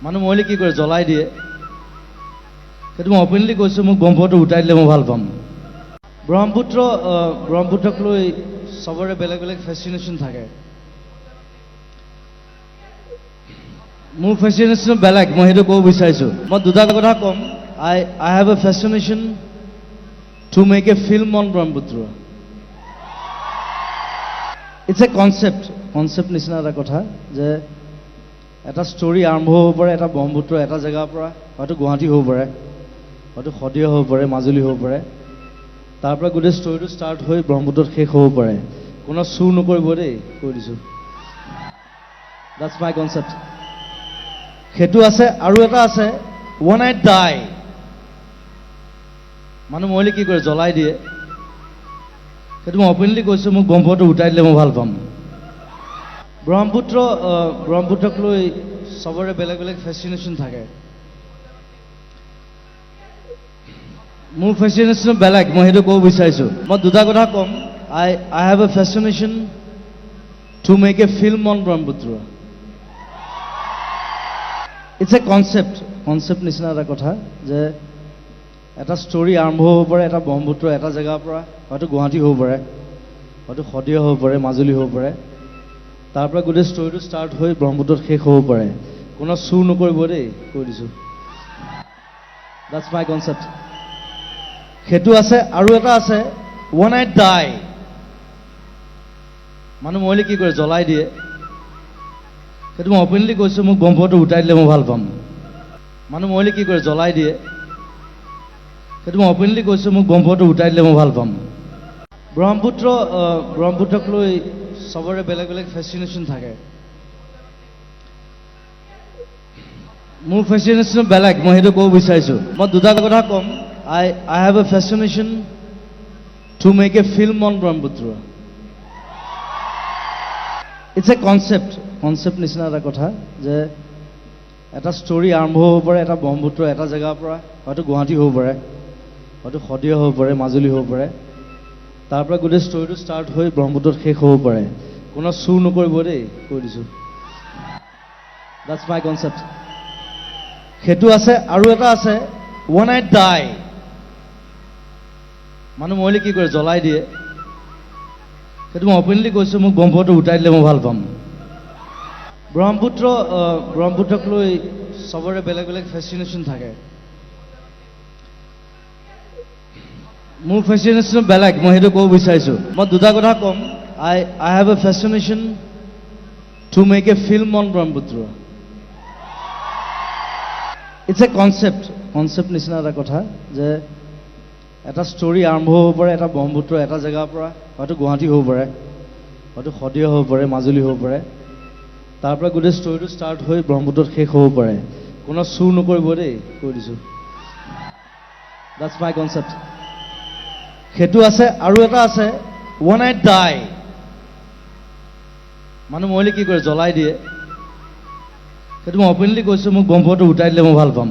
মানুহ মৰিলে কি কৰে জ্বলাই দিয়ে সেইটো মই অপেনলি কৈছোঁ মোক ব্ৰহ্মপুত্ৰ উঠাই দিলে মই ভাল পাম ব্ৰহ্মপুত্ৰক লৈ সবৰে বেলেগ বেলেগ ফেচিনেশ্যন থাকে মোৰ ফেচিনেশ্যন বেলেগ মই সেইটো ক'ব বিচাৰিছোঁ মই দুটা কথা ক'ম I have a fascination to make a film on Brahmaputra. It's a concept নিচিনা এটা কথা যে এটা ষ্টৰী আৰম্ভ হ'ব পাৰে এটা ব্ৰহ্মপুত্ৰ এটা জেগাৰ পৰা হয়তো গুৱাহাটী হ'ব পাৰে হয়তো শদিয়া হ'ব পাৰে মাজুলী হ'ব পাৰে তাৰ পৰা গোটেই ষ্টৰীটো ষ্টাৰ্ট হৈ ব্ৰহ্মপুত্ৰত শেষ হ'ব পাৰে কোনো চুৰ নকৰিব দেই কৈ দিছোঁ that's my concept সেইটো আছে আৰু এটা আছে when I die মানুহ মৰিলে কি কৰে জ্বলাই দিয়ে সেইটো মই অপেনলি কৈছোঁ মোক ব্ৰহ্মপুত্ৰ উঠাই দিলে মই ভাল পাম ব্ৰহ্মপুত্ৰক লৈ সবৰে বেলেগ বেলেগ ফেচিনেশ্যন থাকে মোৰ ফেচিনেশ্যন বেলেগ মই সেইটো ক'ব বিচাৰিছোঁ মই দুটা কথা ক'ম I have a fascination to make a film on Brahmaputra. It's a concept নিচিনা এটা কথা যে এটা ষ্টৰী আৰম্ভ হ'ব পাৰে এটা ব্ৰহ্মপুত্ৰ এটা জেগাৰ পৰা হয়তো গুৱাহাটী হ'ব পাৰে হয়তো শদিয়া হ'ব পাৰে মাজুলী হ'ব পাৰে তাৰ পৰা গোটেই ষ্টৰীটো ষ্টাৰ্ট হৈ ব্ৰহ্মপুত্ৰত শেষ হ'ব পাৰে কোনো চুৰ নকৰিব দেই কৈ দিছোঁ that's my concept সেইটো আছে আৰু এটা আছে when I die মানুহ মৰিলে কি কৰে জ্বলাই দিয়ে সেইটো মই অপেনলি কৈছোঁ মোক ব্ৰহ্মপুত্ৰ উঠাই দিলে মই ভাল পাম মানুহ মৰিলে কি কৰে জ্বলাই দিয়ে সেইটো মই অপেনলি কৈছোঁ মোক ব্ৰহ্মপুত্ৰ উঠাই দিলে মই ভাল পাম ব্ৰহ্মপুত্ৰক লৈ সবৰে বেলেগ বেলেগ ফেচিনেশ্যন থাকে মোৰ ফেচিনেশ্যন বেলেগ মই সেইটো ক'ব বিচাৰিছোঁ মই দুটা কথা ক'ম I have a fascination to make a film on Brahmaputra. It's a concept নিচিনা এটা কথা যে এটা ষ্টৰী আৰম্ভ হ'ব পাৰে এটা ব্ৰহ্মপুত্ৰ এটা জেগাৰ পৰা হয়তো গুৱাহাটী হ'ব পাৰে হয়তো শদিয়া হ'ব পাৰে মাজুলী হ'ব পাৰে তাৰ পৰা গোটেই ষ্টৰীটো ষ্টাৰ্ট হৈ ব্ৰহ্মপুত্ৰত শেষ হ'ব পাৰে কোনো চুৰ নকৰিব দেই কৈ দিছোঁ that's my concept সেইটো আছে আৰু এটা আছে when I die মানুহ মৰিলে কি কৰে জ্বলাই দিয়ে সেইটো মই অপেনলি কৈছোঁ মোক ব্ৰহ্মপুত্ৰ উঠাই দিলে মই ভাল পাম ব্ৰহ্মপুত্ৰক লৈ সবৰে বেলেগ বেলেগ ফেচিনেশ্যন থাকে মোৰ ফেচিনেশ্যন বেলেগ মই সেইটো ক'ব বিচাৰিছোঁ মই দুটা কথা ক'ম I have a fascination to make a film on Brahmaputra. It's a concept নিচিনা এটা কথা যে এটা ষ্টৰী আৰম্ভ হ'ব পাৰে এটা ব্ৰহ্মপুত্ৰ এটা জেগাৰ পৰা হয়তো গুৱাহাটী হ'ব পাৰে হয়তো শদিয়া হ'ব পাৰে মাজুলী হ'ব পাৰে তাৰ পৰা গোটেই ষ্টৰীটো ষ্টাৰ্ট হৈ ব্ৰহ্মপুত্ৰত শেষ হ'ব পাৰে কোনো চুৰ নকৰিব দেই কৈ দিছোঁ that's my concept সেইটো আছে আৰু এটা আছে when I die মানুহ মৰিলে কি কৰে জ্বলাই দিয়ে সেইটো মই অপেনলি কৈছোঁ মোক ব্ৰহ্মপুত্ৰ উঠাই দিলে মই ভাল পাম